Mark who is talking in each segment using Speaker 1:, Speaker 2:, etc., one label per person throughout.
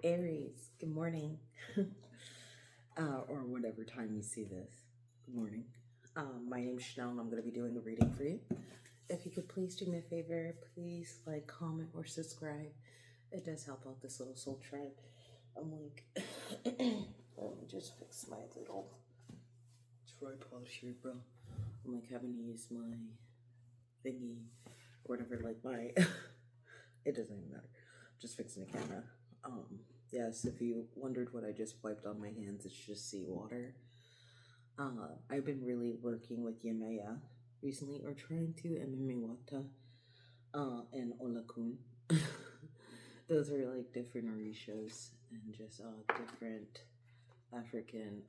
Speaker 1: Aries, good morning. Or whatever time you see this. Good morning. My name's Chanel and I'm going to be doing a reading for you. If you could please do me a favor, please like, comment, or subscribe. It does help out this little soul tribe. I'm like, let me just fix my little tripod here, bro. I'm like having to use my thingy or whatever, like my, it doesn't even matter. Just fixing the camera. Yes, if you wondered what I just wiped on my hands, it's just seawater. I've been really working with Yemaya recently, or trying to, Emimiwata, and Olakun. Those are like different orishas and just different African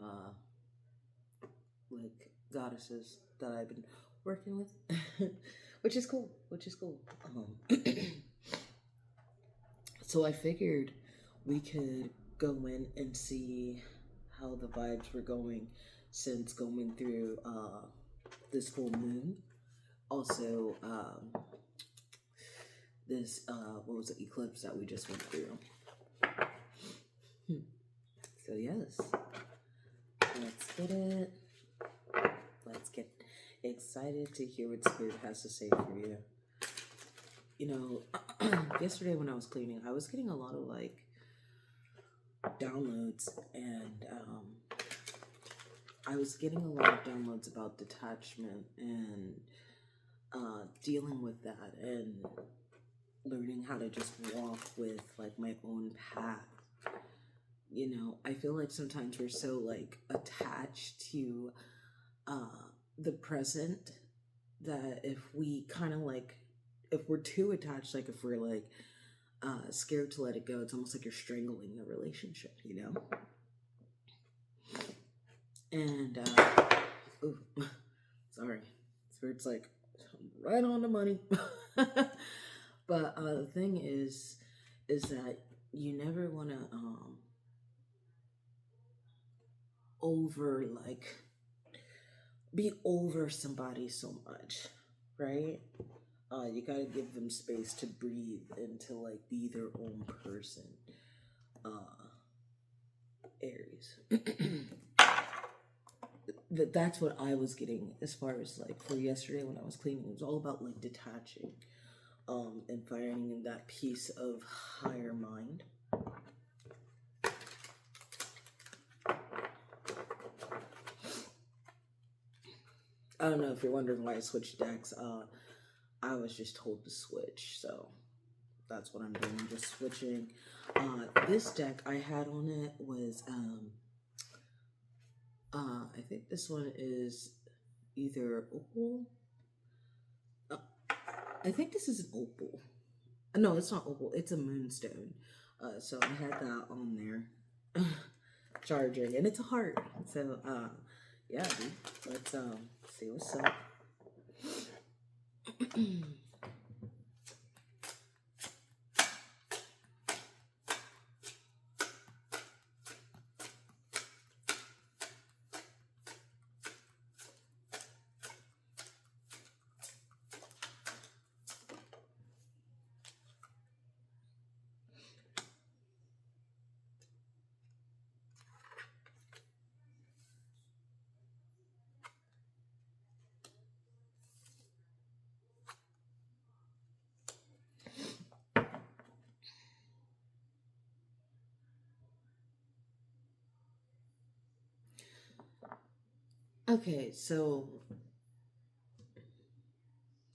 Speaker 1: like goddesses that I've been working with, which is cool. Which is cool. So I figured we could go in and see how the vibes were going since going through this full moon. Also, this what was the eclipse that we just went through. So yes, let's get it. Let's get excited to hear what Spirit has to say for you. You know, yesterday when I was cleaning, I was getting a lot of like downloads, and I was getting a lot of downloads about detachment and dealing with that and learning how to just walk with like my own path. You know, I feel like sometimes we're so like attached to the present that if we kind of like, if we're too attached, like if we're like scared to let it go, it's almost like you're strangling the relationship, you know? And ooh, sorry, Spirit's like right on the money. But the thing is that you never want to over like be over somebody so much, right? You gotta give them space to breathe and to like be their own person. Aries. That's what I was getting as far as like for yesterday when I was cleaning. It was all about like detaching, and finding that piece of higher mind. I don't know if you're wondering why I switched decks. I was just told to switch, so that's what I'm doing. I'm just switching. This deck I had on it was I think this one is either opal. I think this is an opal. No, it's not opal. It's a moonstone. So I had that on there, charging, and it's a heart. So yeah, dude. Let's see what's up. Okay, so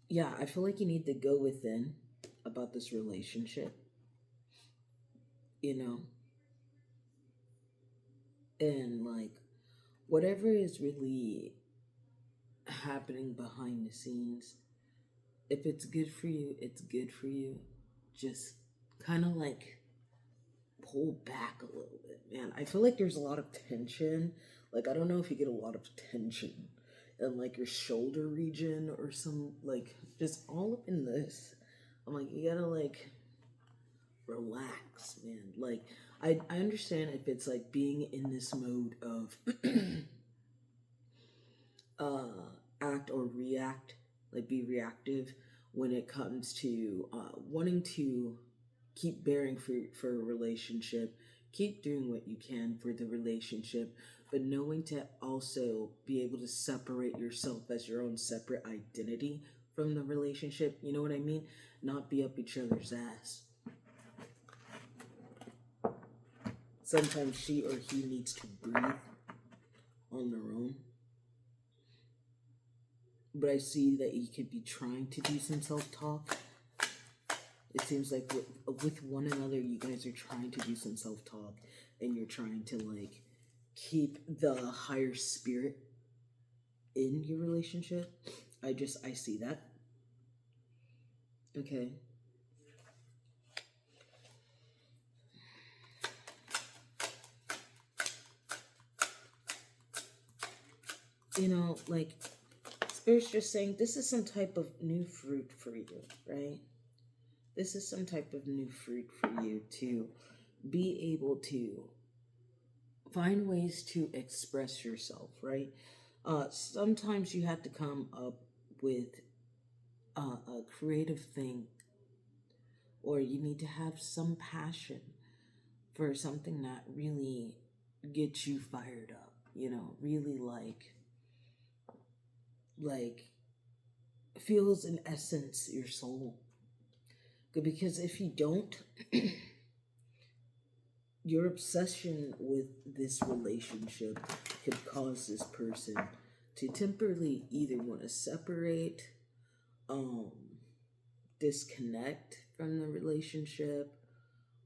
Speaker 1: yeah, I feel like you need to go within about this relationship, you know, and like whatever is really happening behind the scenes, if it's good for you, it's good for you. Just kind of like pull back a little bit, man. I feel like there's a lot of tension. Like, I don't know if you get a lot of tension in like your shoulder region or some like just all up in this. I'm like, you gotta like relax, man. Like, I understand if it's like being in this mode of act or react, like be reactive when it comes to wanting to keep bearing fruit for a relationship, keep doing what you can for the relationship, but knowing to also be able to separate yourself as your own separate identity from the relationship. You know what I mean? Not be up each other's ass. Sometimes she or he needs to breathe on their own. But I see that you could be trying to do some self-talk. It seems like with one another, you guys are trying to do some self-talk, and you're trying to like keep the higher spirit in your relationship. I see that. Okay. You know, like Spirit's just saying this is some type of new fruit for you, right? This is some type of new fruit for you to be able to find ways to express yourself, right? Sometimes you have to come up with a creative thing, or you need to have some passion for something that really gets you fired up, you know, really like feels in essence your soul. Because if you don't, your obsession with this relationship could cause this person to temporarily either want to separate, um, disconnect from the relationship.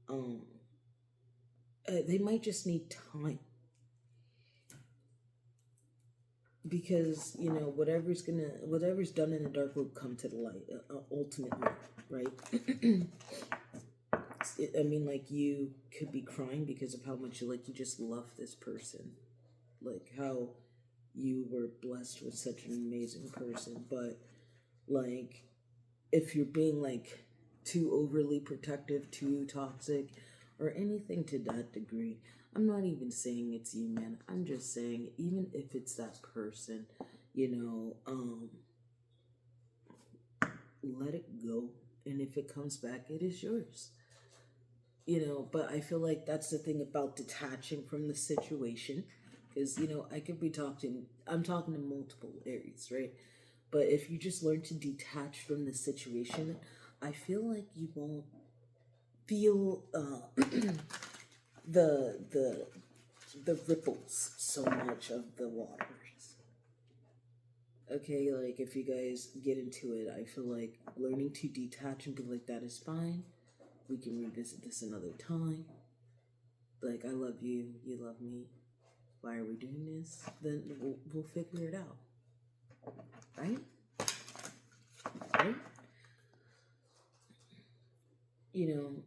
Speaker 1: Um, they might just need time, because you know whatever's done in the dark will come to the light, ultimately, right? I mean, like, you could be crying because of how much you just love this person, like how you were blessed with such an amazing person. But like, if you're being like too overly protective, too toxic, or anything to that degree, I'm not even saying it's you, man. I'm just saying, even if it's that person, you know, let it go. And if it comes back, it is yours. You know, but I feel like that's the thing about detaching from the situation. Because, you know, I'm talking to multiple Aries, right? But if you just learn to detach from the situation, I feel like you won't feel the the the ripples so much of the waters. Okay, like if you guys get into it, I feel like learning to detach and be like, that is fine. We can revisit this another time. Like, I love you, you love me. Why are we doing this? Then we'll figure it out. Right? Right? You know,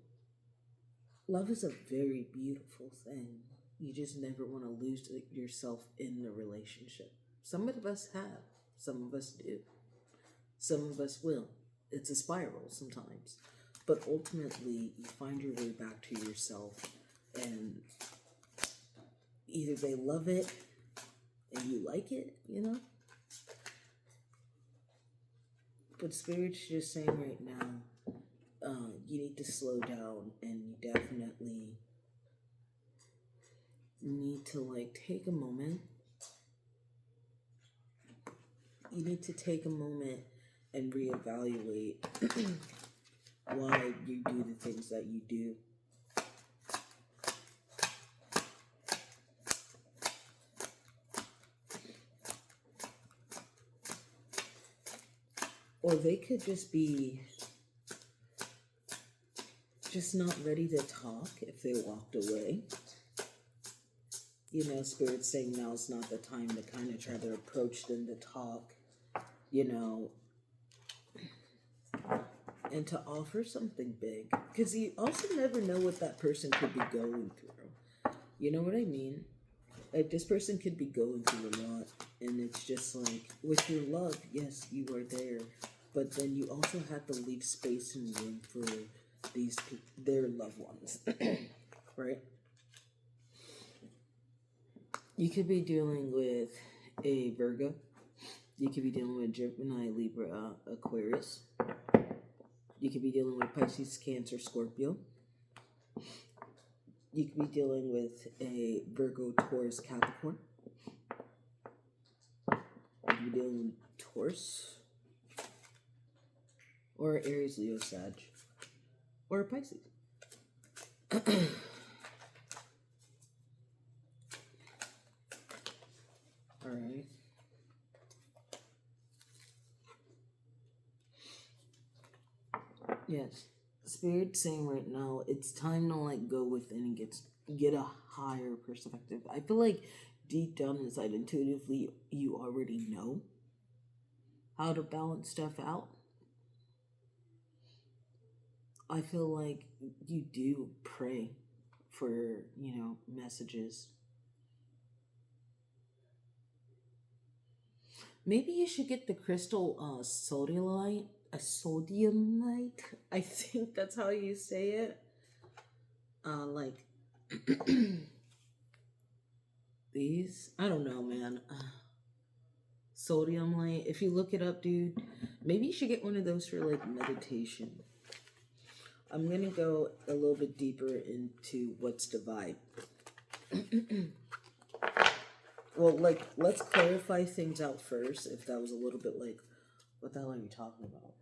Speaker 1: love is a very beautiful thing. You just never want to lose yourself in the relationship. Some of us have, some of us do, some of us will. It's a spiral sometimes. But ultimately, you find your way back to yourself, and either they love it and you like it, you know? But Spirit's just saying right now, you need to slow down, and you definitely need to like take a moment. You need to take a moment and reevaluate why you do the things that you do. Or they could just be just not ready to talk if they walked away. You know, Spirit's saying now's not the time to kind of try to approach them to talk, you know, and to offer something big. Because you also never know what that person could be going through. You know what I mean? Like, this person could be going through a lot, and it's just like, with your love, yes, you are there, but then you also have to leave space and room for their loved ones, right? You could be dealing with a Virgo. You could be dealing with Gemini, Libra, Aquarius. You could be dealing with Pisces, Cancer, Scorpio. You could be dealing with a Virgo, Taurus, Capricorn. You could be dealing with Taurus. Or Aries, Leo, Sag. Or Pisces. Alright. Yes. Spirit's saying right now, it's time to like go within and get a higher perspective. I feel like deep down inside, intuitively, you already know how to balance stuff out. I feel like you do pray for, messages. Maybe you should get the crystal sodiumite. A sodiumite? I think that's how you say it. Like these. I don't know, man. Sodium light. If you look it up, dude, maybe you should get one of those for like meditation. I'm gonna go a little bit deeper into what's divide. Well, like, let's clarify things out first. If that was a little bit like, what the hell are you talking about?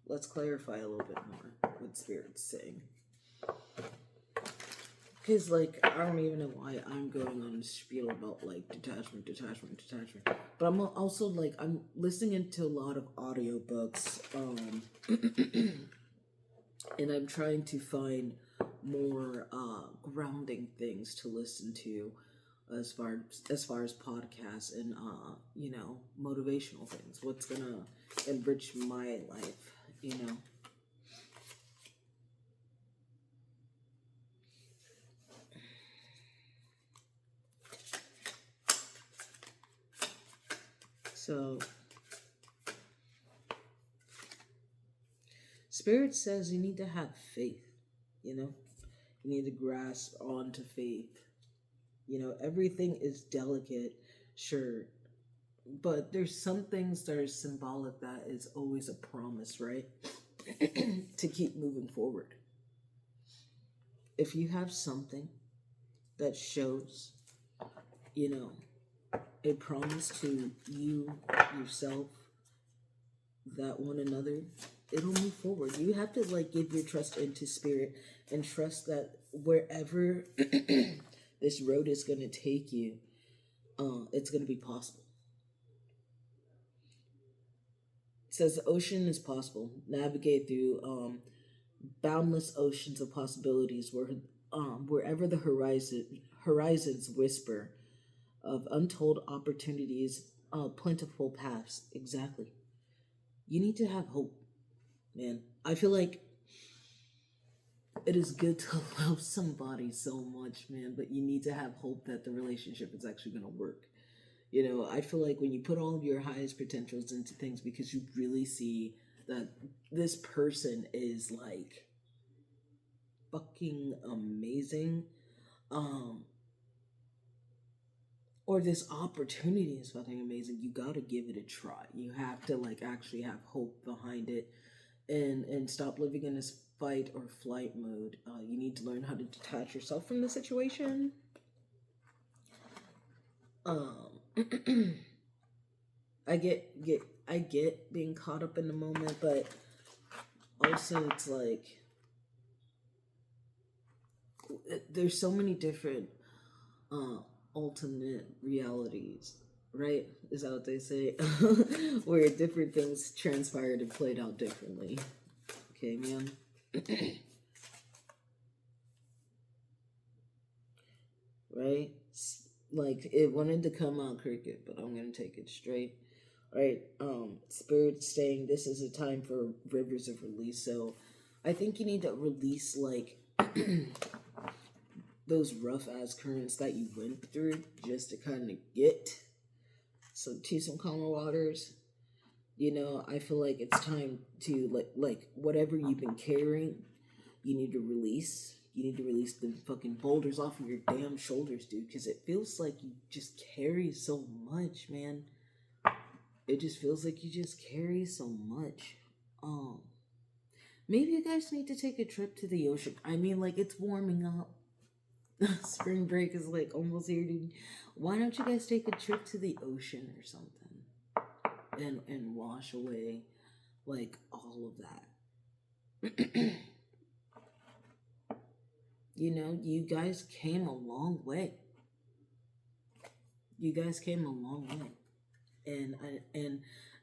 Speaker 1: Let's clarify a little bit more what Spirit's saying. Because, like, I don't even know why I'm going on a spiel about, like, detachment. But I'm also, like, I'm listening into a lot of audiobooks, and I'm trying to find more grounding things to listen to as far as podcasts and, motivational things. What's gonna enrich my life, So, Spirit says you need to have faith, You need to grasp onto faith. Everything is delicate, sure, but there's some things that are symbolic that is always a promise, right? To keep moving forward. If you have something that shows, you know, a promise to you, yourself, that one another, it'll move forward. You have to like give your trust into Spirit and trust that wherever this road is going to take you, it's going to be possible. It says the ocean is possible. Navigate through boundless oceans of possibilities wherever the horizons whisper of untold opportunities, plentiful paths. Exactly. You need to have hope, man. I feel like it is good to love somebody so much, man, but you need to have hope that the relationship is actually going to work. I feel like when you put all of your highest potentials into things because you really see that this person is like fucking amazing, or this opportunity is fucking amazing, you gotta give it a try. You have to like actually have hope behind it, and stop living in this fight or flight mode. You need to learn how to detach yourself from the situation. I get being caught up in the moment, but also it's like there's so many different alternate realities, right? Is that what they say? Where different things transpired and played out differently. Okay, man. Right? Like it wanted to come out cricket, but I'm gonna take it straight. Right? Spirit's saying this is a time for rivers of release. So I think you need to release like those rough ass currents that you went through just to kind of get to some calmer waters. I feel like it's time to like whatever you've been carrying, you need to release. You need to release the fucking boulders off of your damn shoulders, dude, because it feels like you just carry so much, man. It just feels like you just carry so much. Um, Maybe you guys need to take a trip to the ocean. I mean, like, it's warming up. Spring break is like almost here, dude. Why don't you guys take a trip to the ocean or something and wash away like all of that? You know, you guys came a long way. You guys came a long way.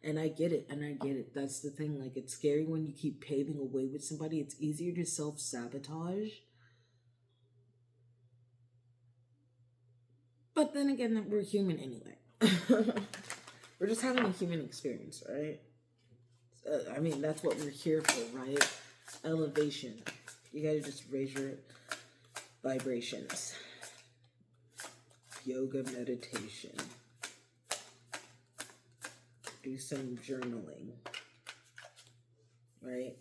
Speaker 1: And I get it, and I get it. That's the thing. Like, it's scary when you keep paving a way with somebody. It's easier to self-sabotage. But then again, we're human anyway. We're just having a human experience, right? I mean, that's what we're here for, right? Elevation. You gotta just raise your vibrations. Yoga, meditation. Do some journaling, right?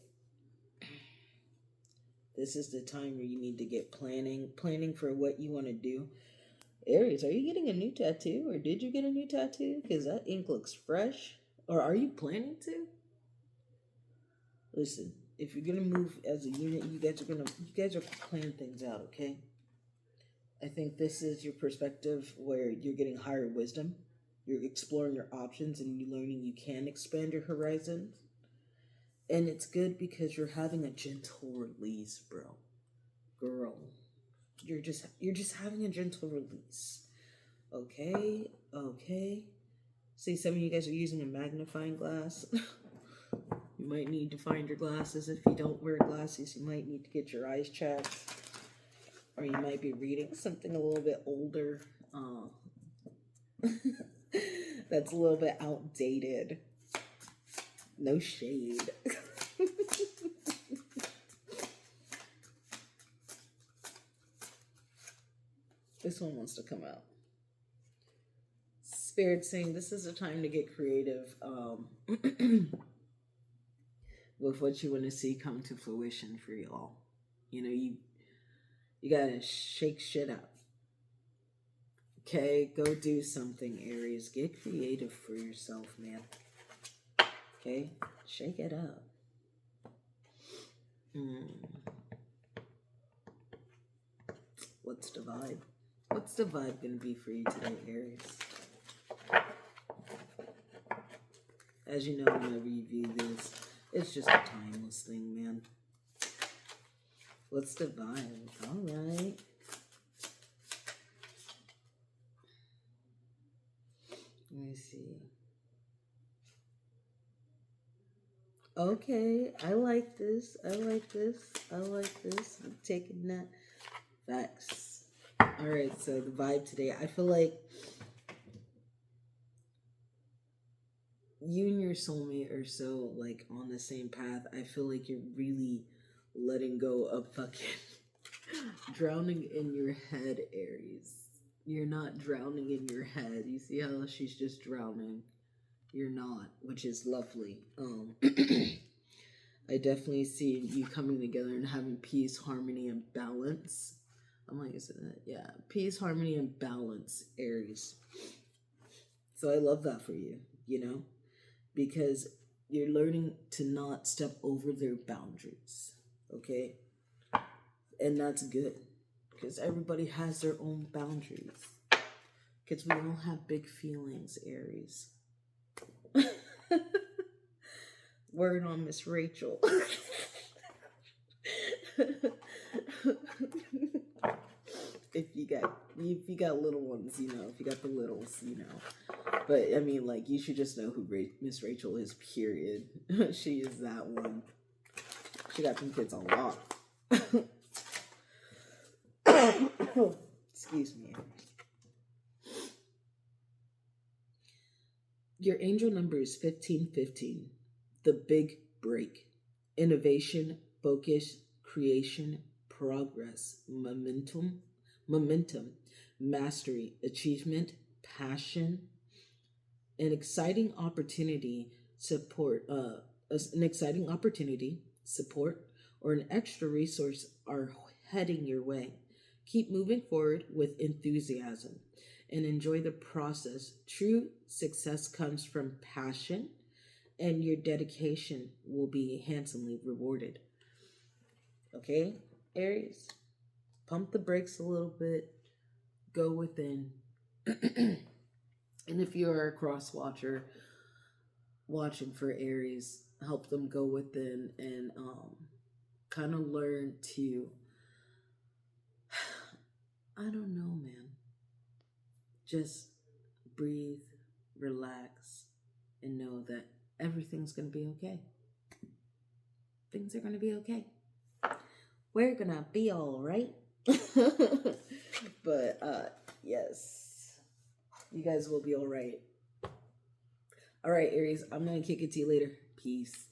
Speaker 1: This is the time where you need to get planning for what you want to do. Aries, are you getting a new tattoo, or did you get a new tattoo? Because that ink looks fresh. Or are you planning to? Listen, if you're gonna move as a unit, you guys are planning things out, okay? I think this is your perspective where you're getting higher wisdom. You're exploring your options and you're learning you can expand your horizons. And it's good because you're having a gentle release, bro. Girl. You're just having a gentle release. Okay? Okay. See, some of you guys are using a magnifying glass. You might need to find your glasses. If you don't wear glasses, you might need to get your eyes checked. Or you might be reading something a little bit older. That's a little bit outdated. No shade. This one wants to come out. Spirit saying this is a time to get creative with what you want to see come to fruition for y'all. You know, you gotta shake shit up. Okay, go do something, Aries. Get creative for yourself, man. Okay, shake it up. What's the vibe? What's the vibe gonna be for you today, Aries? As you know, when I review this, it's just a timeless thing, man. What's the vibe? All right. Let me see. Okay, I like this. I like this. I like this. I'm taking that. Facts. All right, so the vibe today, I feel like you and your soulmate are so like on the same path. I feel like you're really letting go of fucking drowning in your head, Aries. You're not drowning in your head. You see how she's just drowning? You're not, which is lovely. I definitely see you coming together and having peace, harmony, and balance. I'm like, is it that? Yeah, peace, harmony, and balance, Aries. So I love that for you, you know, because you're learning to not step over their boundaries, okay? And that's good, because everybody has their own boundaries. Because we all have big feelings, Aries. Word on Miss Rachel. if you got little ones, you know, if you got the littles, you know. But I mean, like, you should just know who Miss Rachel is. Period. She is that one. She got them kids on lock. Excuse me. Your angel number is 1515. The big break. Innovation, focus, creation, progress, momentum, mastery, achievement, passion, an exciting opportunity, support, or an extra resource are heading your way. Keep moving forward with enthusiasm. and enjoy the process. True success comes from passion, and your dedication will be handsomely rewarded. Okay, Aries, pump the brakes a little bit, go within. And if you're a cross watcher watching for Aries, help them go within and kind of learn to, I don't know, man, just breathe, relax, and know that everything's going to be okay. Things are going to be okay. We're going to be all right. But yes, you guys will be all right. All right, Aries, I'm going to kick it to you later. Peace.